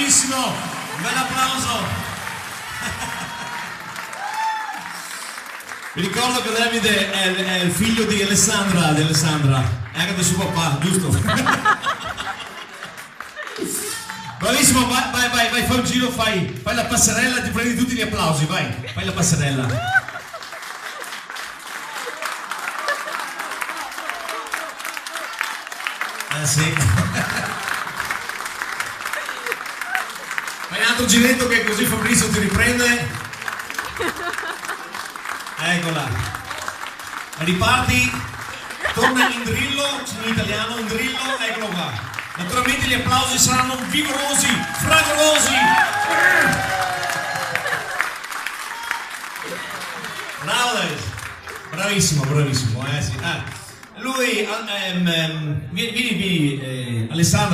bravissimo, un bel applauso. Vi ricordo che Davide è il figlio di Alessandra, è anche del suo papà, giusto? Bravissimo, vai, fai un giro, fai la passerella, ti prendi tutti gli applausi, vai, fai la passerella. Sì. Fai un altro giretto che così Fabrizio ti riprende. Eccola. Riparti, torna in drillo, in italiano, in drillo, eccolo qua. Naturalmente gli applausi saranno vigorosi, fragorosi. Bravo David. Bravissimo, sì. Lui, vieni, Alessandro.